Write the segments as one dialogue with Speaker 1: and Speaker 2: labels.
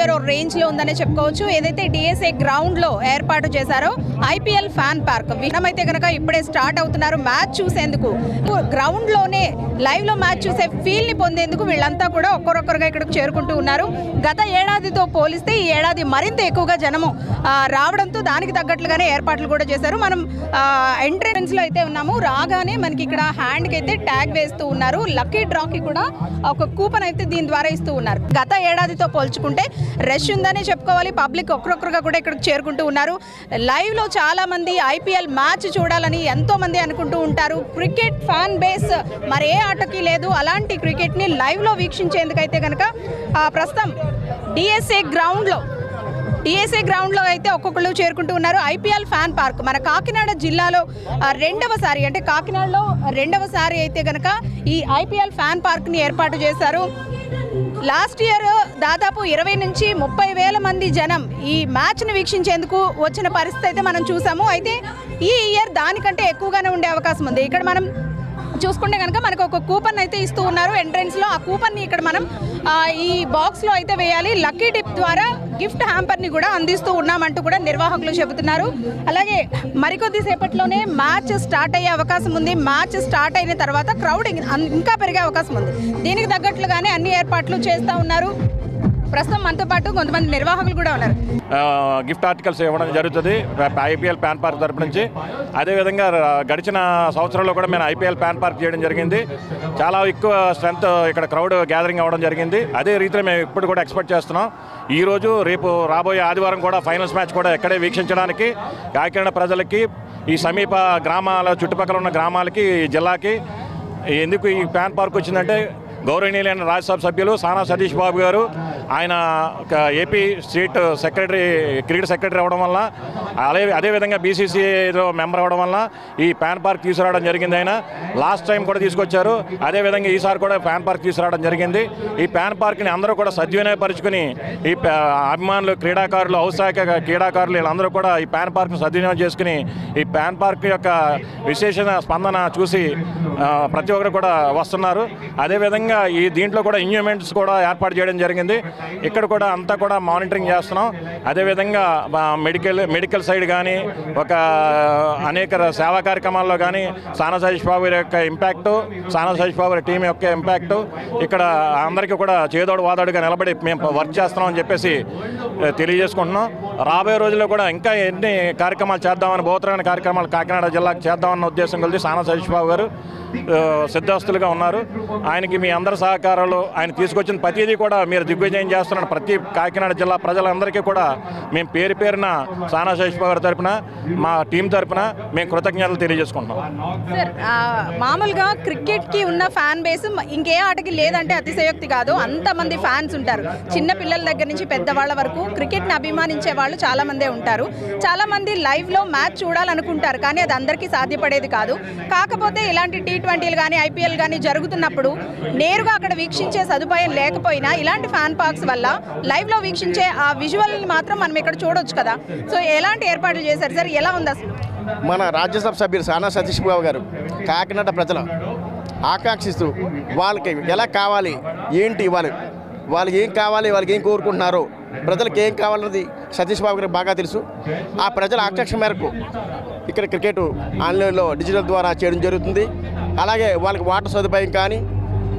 Speaker 1: వేరో రేంజ్లో ఉందనే చెప్పుకోవచ్చు. ఏదైతే డిఎస్ఏ గ్రౌండ్లో ఏర్పాటు చేశారో ఐపీఎల్ ఫ్యాన్ పార్క్ విషయమైతే కనుక ఇప్పుడే స్టార్ట్ అవుతున్నారు మ్యాచ్ చూసేందుకు. గ్రౌండ్లోనే లైవ్లో మ్యాచ్ చూసే ఫీల్ని పొందేందుకు వీళ్ళంతా కూడా ఒక్కొక్కరుగా ఇక్కడికి చేరుకుంటూ ఉన్నారు. గత ఏడాదితో పోలిస్తే ఈ ఏడాది మరింత ఎక్కువగా జనము రావడంతో దానికి తగ్గట్లుగానే ఏర్పాట్లు కూడా చేశారు. మనం ఎంట్రన్స్లో అయితే ఉన్నాము. రాగానే మనకి ఇక్కడ హ్యాండ్కి అయితే ట్యాగ్ వేస్తూ ఉన్నారు. లక్కీ డ్రాకి కూడా ఒక కూపన్ అయితే దీని ద్వారా ఇస్తూ ఉన్నారు. గత ఏడాదితో పోల్చుకుంటే రష్ ఉందనే చెప్పుకోవాలి. పబ్లిక్ ఒక్కొక్కరుగా కూడా ఇక్కడికి చేరుకుంటూ ఉన్నారు. లైవ్లో చాలామంది ఐపీఎల్ మ్యాచ్ చూడాలని ఎంతోమంది అనుకుంటూ ఉంటారు. క్రికెట్ ఫ్యాన్ బేస్ మరి ఏ ఆటకి లేదు. అలాంటి క్రికెట్ని లైవ్లో వీక్షించేందుకైతే కనుక ప్రస్తుతం డిఎస్ఏ గ్రౌండ్లో అయితే ఒక్కొక్కరు చేరుకుంటూ ఉన్నారు. ఐపీఎల్ ఫ్యాన్ పార్క్ మన కాకినాడ జిల్లాలో రెండవసారి అంటే కాకినాడలో రెండవసారి అయితే కనుక ఈ ఐపీఎల్ ఫ్యాన్ పార్క్ని ఏర్పాటు చేశారు. లాస్ట్ ఇయర్ దాదాపు 20 నుంచి 30 వేల మంది జనం ఈ మ్యాచ్ని వీక్షించేందుకు వచ్చిన పరిస్థితి అయితే మనం చూసాము. అయితే ఈ ఇయర్ దానికంటే ఎక్కువగానే ఉండే అవకాశం ఉంది. ఇక్కడ మనం చూసుకుంటే కనుక మనకు ఒక కూపన్ అయితే ఇస్తూ ఉన్నారు ఎంట్రన్స్లో. ఆ కూపన్ని ఇక్కడ మనం ఈ బాక్స్లో అయితే వేయాలి. లక్కీ డిప్ ద్వారా గిఫ్ట్ హ్యాంపర్ని కూడా అందిస్తూ ఉన్నామంటూ కూడా నిర్వాహకులు చెబుతున్నారు. అలాగే మరికొద్ది సేపట్లోనే మ్యాచ్ స్టార్ట్ అయ్యే అవకాశం ఉంది. మ్యాచ్ స్టార్ట్ అయిన తర్వాత క్రౌడింగ్ ఇంకా పెరిగే అవకాశం ఉంది. దీనికి తగ్గట్లుగానే అన్ని ఏర్పాట్లు చేస్తూ ఉన్నారు. ప్రస్తుతం మనతో పాటు కొంతమంది నిర్వాహకులు కూడా ఉన్నారు.
Speaker 2: గిఫ్ట్ ఆర్టికల్స్ ఇవ్వడం జరుగుతుంది ఐపీఎల్ ప్యాన్ పార్క్ తరపు నుంచి. అదేవిధంగా గడిచిన సంవత్సరంలో కూడా మేము ఐపీఎల్ ప్యాన్ పార్క్ చేయడం జరిగింది. చాలా ఎక్కువ స్ట్రెంత్ ఇక్కడ క్రౌడ్ గ్యాదరింగ్ అవ్వడం జరిగింది. అదే రీతిలో మేము ఇప్పుడు కూడా ఎక్స్పెక్ట్ చేస్తున్నాం. ఈరోజు రేపు రాబోయే ఆదివారం కూడా ఫైనల్స్ మ్యాచ్ కూడా ఎక్కడే వీక్షించడానికి కాకినాడ ప్రజలకి, ఈ సమీప గ్రామాల చుట్టుపక్కల ఉన్న గ్రామాలకి, జిల్లాకి ఎందుకు ఈ ప్యాన్ పార్క్ వచ్చిందంటే గౌరవనీయులైన రాజ్యసభ సభ్యులు సానా సతీష్ బాబు గారు ఆయన AP state secretary cricket secretary అవ్వడం వల్ల అదేవిధంగా బీసీసీఐలో మెంబర్ అవ్వడం వల్ల ఈ ప్యాన్ పార్క్ తీసుకురావడం జరిగింది. ఆయన లాస్ట్ టైం కూడా తీసుకొచ్చారు. అదేవిధంగా ఈసారి కూడా ప్యాన్ పార్క్ తీసుకురావడం జరిగింది. ఈ ప్యాన్ పార్క్ని అందరూ కూడా సద్వినియోగపరుచుకుని ఈ అభిమానులు, క్రీడాకారులు, ఔత్సాహిక క్రీడాకారులు వీళ్ళందరూ కూడా ఈ ప్యాన్ పార్క్ను సద్వినియోగం చేసుకుని ఈ ప్యాన్ పార్క్ యొక్క విశేష స్పందన చూసి ప్రతి ఒక్కరు కూడా వస్తున్నారు. అదేవిధంగా ఈ దీంట్లో కూడా ఇన్స్ట్రుమెంట్స్ కూడా ఏర్పాటు చేయడం జరిగింది. ఇక్కడ కూడా అంతా కూడా మానిటరింగ్ చేస్తున్నాం. అదేవిధంగా మెడికల్ సైడ్ కానీ ఒక అనేక సేవా కార్యక్రమాల్లో కానీ సానా సతీష్ బాబు యొక్క ఇంపాక్టు, సానా సతీష్ బాబు టీం యొక్క ఇంపాక్టు ఇక్కడ అందరికీ కూడా చేదోడు వాదోడుగా నిలబడి మేము వర్క్ చేస్తున్నామని చెప్పేసి తెలియజేసుకుంటున్నాం. రాబోయే రోజుల్లో కూడా ఇంకా ఎన్ని కార్యక్రమాలు చేద్దామని, బహుతరమైన కార్యక్రమాలు కాకినాడ జిల్లాకు చేద్దామన్న ఉద్దేశం కలిసి సానా సతీష్ బాబు గారు సిద్ధాస్తులుగా ఉన్నారు. ఆయనకి మీ అందరి సహకారాలు, ఆయన తీసుకొచ్చిన ప్రతిదీ కూడా మీరు దిగ్విజయం చేస్తున్న ప్రతి కాకినాడ జిల్లా ప్రజలందరికీ కూడా మేము పేరు పేరున సానా సతీష్ బాబు గారి తరఫున, మా టీం తరఫున మేము కృతజ్ఞతలు తెలియజేసుకుంటున్నాం.
Speaker 1: సార్, మామూలుగా క్రికెట్కి ఉన్న ఫ్యాన్ బేస్ ఇంకే ఆటకి లేదంటే అతిశయోక్తి కాదు. అంతమంది ఫ్యాన్స్ ఉంటారు. చిన్న పిల్లల దగ్గర నుంచి పెద్దవాళ్ళ వరకు క్రికెట్ని అభిమానించే వాళ్ళు చాలామందే ఉంటారు. చాలామంది లైవ్లో మ్యాచ్ చూడాలనుకుంటారు, కానీ అది అందరికీ సాధ్యపడేది కాదు. కాకపోతే ఇలాంటి T20 కానీ ఐపీఎల్ కానీ జరుగుతున్నప్పుడు నేరుగా అక్కడ వీక్షించే సదుపాయం లేకపోయినా ఇలాంటి ఫ్యాన్ పార్క్స్ వల్ల లైవ్లో వీక్షించే ఆ విజువల్ని మాత్రం మనం ఇక్కడ చూడొచ్చు కదా. సో ఎలాంటి ఏర్పాట్లు చేశారు సార్? ఎలా ఉంది అసలు?
Speaker 3: మన రాజ్యసభ సభ్యులు సానా సతీష్ బాబు గారు కాకినాడ ప్రజలు ఆకాంక్షిస్తూ వాళ్ళకి ఎలా కావాలి, ఏంటి వాళ్ళకి ఏం కావాలి, వాళ్ళకి ఏం కోరుకుంటున్నారో, ప్రజలకు ఏం కావాలన్నది సతీష్ బాబు గారికి బాగా తెలుసు. ఆ ప్రజల ఆకాంక్ష మేరకు ఇక్కడ క్రికెట్ ఆన్లైన్లో డిజిటల్ ద్వారా చేయడం జరుగుతుంది. అలాగే వాళ్ళకి వాటర్ సదుపాయం కానీ,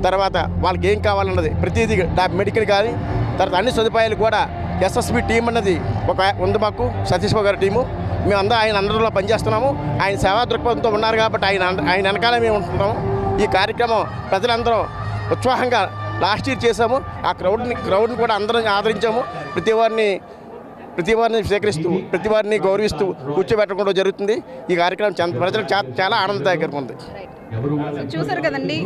Speaker 3: తర్వాత వాళ్ళకి ఏం కావాలన్నది ప్రతిదీ మెడికల్ కానీ, తర్వాత అన్ని సదుపాయాలు కూడా ఎస్ఎస్బి టీం అన్నది ఒక ఉంది మాకు, సతీష్ బాబు గారి టీము. మేము ఆయన అందరిలో పనిచేస్తున్నాము. ఆయన సేవా దృక్పథంతో ఉన్నారు కాబట్టి ఆయన వెనకాల మేము ఉంటున్నాము. ఈ కార్యక్రమం ప్రజలందరూ ఉత్సాహంగా లాస్ట్ ఇయర్ చేసాము. ఆ క్రౌడ్ని కూడా అందరం ఆదరించాము. ప్రతి వారిని స్వీకరిస్తూ, ప్రతి వారిని గౌరవిస్తూ కూర్చోబెట్టడం జరుగుతుంది. ఈ కార్యక్రమం ప్రజలకు చాలా ఆనందదాయకంగా ఉంది.
Speaker 1: చూసారు కదండి,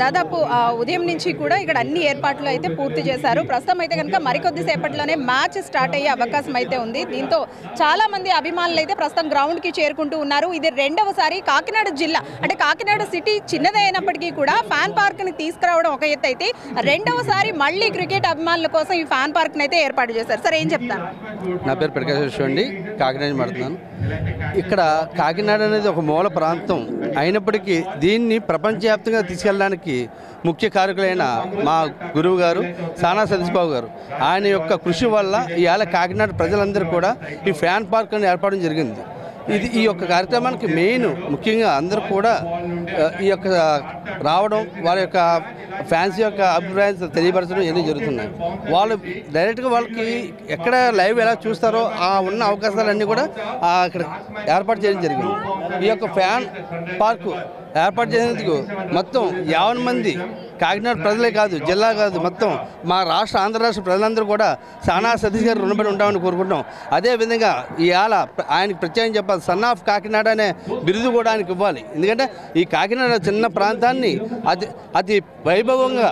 Speaker 1: దాదాపు ఉదయం నుంచి కూడా ఇక్కడ అన్ని ఏర్పాట్లు అయితే పూర్తి చేశారు. ప్రస్తుతం అయితే కనుక మరికొద్ది సేపట్లోనే మ్యాచ్ స్టార్ట్ అయ్యే అవకాశం అయితే ఉంది. దీంతో చాలా మంది అభిమానులు అయితే ప్రస్తుతం గ్రౌండ్కి చేరుకుంటూ ఉన్నారు. ఇది రెండవసారి కాకినాడ జిల్లా అంటే కాకినాడ సిటీ చిన్నదే అయినప్పటికీ కూడా ఫ్యాన్ పార్క్ని తీసుకురావడం ఒక ఎత్తు అయితే, రెండవసారి మళ్ళీ క్రికెట్ అభిమానుల కోసం ఈ ఫ్యాన్ పార్క్ని అయితే ఏర్పాటు చేశారు. సార్, ఏం చెప్తాను?
Speaker 4: నా పేరు ప్రకాశ్ అండి, కాకినాడ మాట్లాడుతున్నాను. ఇక్కడ కాకినాడ అనేది ఒక మూల ప్రాంతం అయినప్పటికీ మనకి దీన్ని ప్రపంచవ్యాప్తంగా తీసుకెళ్ళడానికి ముఖ్య కారకులైన మా గురువు గారు సానా సతీష్ బాబు గారు, ఆయన యొక్క కృషి వల్ల ఇవాళ కాకినాడ ప్రజలందరూ కూడా ఈ ఫ్యాన్ పార్క్ అని ఏర్పడడం జరిగింది. ఈ యొక్క కార్యక్రమానికి మెయిన్ ముఖ్యంగా అందరూ కూడా ఈ యొక్క రావడం, వాళ్ళ యొక్క ఫ్యాన్స్ యొక్క అభిప్రాయాలు తెలియపరచడం ఇవన్నీ జరుగుతున్నాయి. వాళ్ళు డైరెక్ట్గా వాళ్ళకి ఎక్కడ లైవ్ ఎలా చూస్తారో ఆ ఉన్న అవకాశాలన్నీ కూడా అక్కడ ఏర్పాటు చేయడం జరిగింది. ఈ యొక్క ఫ్యాన్ పార్కు ఏర్పాటు చేసేందుకు మొత్తం 50 మంది కాకినాడ ప్రజలే కాదు, జిల్లా కాదు, మొత్తం మా రాష్ట్ర ఆంధ్ర రాష్ట్ర ప్రజలందరూ కూడా సానా సతీష్ గారు రుణపడి ఉంటామని కోరుకుంటున్నాం. అదేవిధంగా ఇవాళ ఆయనకి ప్రత్యేకం చెప్పాలి, సన్ ఆఫ్ కాకినాడ అనే బిరుదు కూడా ఆయనకి ఇవ్వాలి. ఎందుకంటే ఈ కాకినాడ చిన్న ప్రాంతాన్ని అతి వైభవంగా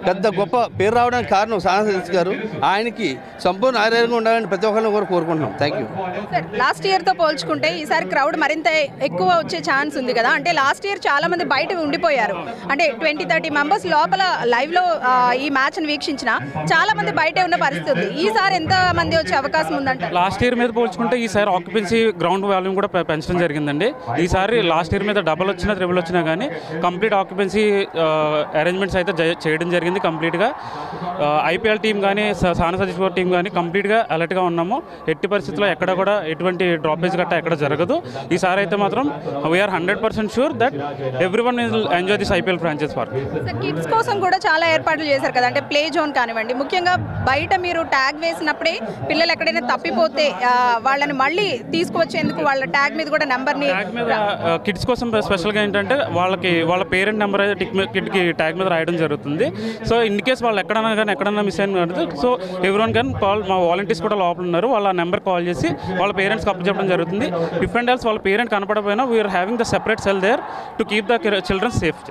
Speaker 4: పెద్ద గొప్ప పేరు రావడానికి కారణం సానా సతీష్ గారు. ఆయనకి సంపూర్ణ ఆరోగ్యంగా ఉండాలని ప్రతి ఒక్కరిని కూడా కోరుకుంటున్నాం. Thank you.
Speaker 1: సార్, లాస్ట్ ఇయర్తో పోల్చుకుంటే ఈసారి క్రౌడ్ మరింత ఎక్కువ వచ్చే ఛాన్స్ ఉంది కదా? అంటే లాస్ట్ ఇయర్ చాలా మంది బయట ఉండిపోయారు, అంటే 20-30 మెంబర్స్ లోపల లైవ్లో ఈ మ్యాచ్ని వీక్షించిన చాలా మంది బయటే ఉన్న పరిస్థితి ఉంది. ఈసారి ఎంత మంది వచ్చే అవకాశం ఉందంట?
Speaker 5: లాస్ట్ ఇయర్ మీద పోల్చుకుంటే ఈసారి ఆక్యుపెన్సీ గ్రౌండ్ వాల్యూమ్ కూడా పెంచడం జరిగిందండి. ఈసారి లాస్ట్ ఇయర్ మీద డబల్ వచ్చినా ట్రిపుల్ వచ్చినా కానీ కంప్లీట్ ఆక్యుపెన్సీ అరేంజ్మెంట్స్ అయితే చేయడం జరిగింది కంప్లీట్గా. ఐపీఎల్ టీం కానీ సానా సతీష్ గారి టీం కానీ కంప్లీట్గా అలర్ట్గా ఉన్నాము. ఎట్టి పరిస్థితుల్లో ఎక్కడ కూడా ఎటువంటి డ్రాపేజ్ గట్టా ఎక్కడ జరగదు. ఈసారి అయితే మాత్రం we're 100% sure that everyone will enjoy this IPL franchise park.
Speaker 1: Kids కోసం కూడా చాలా ఏర్పాట్లు చేశారు కదా, అంటే ప్లే జోన్ కానివ్వండి. ముఖ్యంగా బయట మీరు ట్యాగ్ వేసినప్పుడే పిల్లలు ఎక్కడైనా తప్పిపోతే వాళ్ళని మళ్ళీ తీసుకువచ్చేందుకు వాళ్ళ ట్యాగ్ మీద కూడా నెంబర్ని
Speaker 5: కిడ్స్ కోసం స్పెషల్గా ఏంటంటే వాళ్ళ పేరెంట్ నెంబర్ అయితే కిడ్కి ట్యాగ్ మీద రాయడం జరుగుతుంది. సో ఇన్ కేస్ వాళ్ళు ఎక్కడన్నా మిస్ అయిన సో ఎవ్రీవన్ క్యాన్ కాల్. మా వాలంటీర్స్ కూడా లోపల ఉన్నారు, వాళ్ళ నెంబర్ కాల్ చేసి వాళ్ళ పేరెంట్స్కి అప్పచెప్పడం జరుగుతుంది. ఇఫ్ అండ్ ఎల్స్ వాళ్ళ పేరెంట్ కనపడకపోయినా we are having the separate cell there to keep the children safe.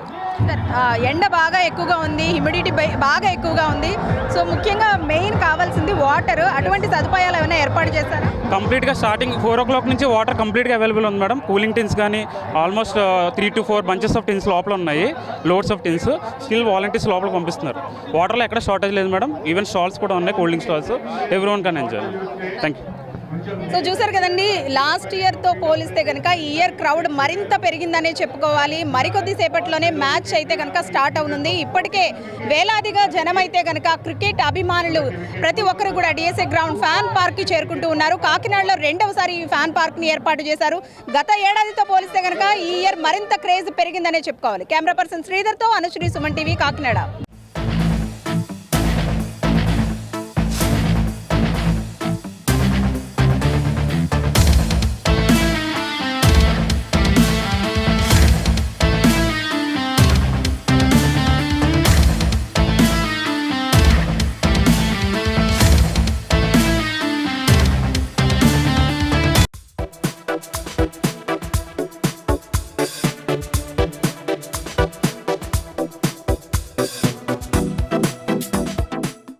Speaker 1: ఎండ బాగా ఎక్కువగా ఉంది, హ్యూమిడిటీ బాగా ఎక్కువగా ఉంది. సో ముఖ్యంగా మెయిన్ కావాల్సింది వాటర్. అటువంటి సదుపాయాలు ఏమైనా ఏర్పాటు చేస్తారా?
Speaker 5: కంప్లీట్గా స్టార్టింగ్ 4 o'clock నుంచి వాటర్ కంప్లీట్గా అవైలబుల్ ఉంది మేడం. కూలింగ్ టిన్స్ కానీ almost 3 to 4 bunches of tins లోపల ఉన్నాయి, loads of tins. Still volunteers లోపల పంపిస్తున్నారు. వాటర్లో ఎక్కడ షార్టేజ్ లేదు మేడం. ఈవెన్ స్టాల్స్ కూడా ఉన్నాయి, cool drink stalls. Everyone can enjoy. Thank you.
Speaker 1: So చూసారు కదండి, లాస్ట్ ఇయర్తో పోలిస్తే కనుక ఈ ఇయర్ క్రౌడ్ మరింత పెరిగిందనే చెప్పుకోవాలి. మరికొద్ది సేపట్లోనే మ్యాచ్ అయితే కనుక స్టార్ట్ అవుతుంది. ఇప్పటికే వేలాదిగా జనం అయితే కనుక క్రికెట్ అభిమానులు ప్రతి ఒక్కరు కూడా డిఎస్ఏ గ్రౌండ్ ఫ్యాన్ పార్క్కి చేరుకుంటూ ఉన్నారు. కాకినాడలో 2వసారి ఈ ఫ్యాన్ పార్క్ని ఏర్పాటు చేశారు. గత ఏడాదితో పోలిస్తే కనుక ఈ ఇయర్ మరింత క్రేజ్ పెరిగిందనే చెప్పుకోవాలి. కెమెరా పర్సన్ శ్రీధర్తో అనుశ్రీ, సుమన్ టీవీ, కాకినాడ.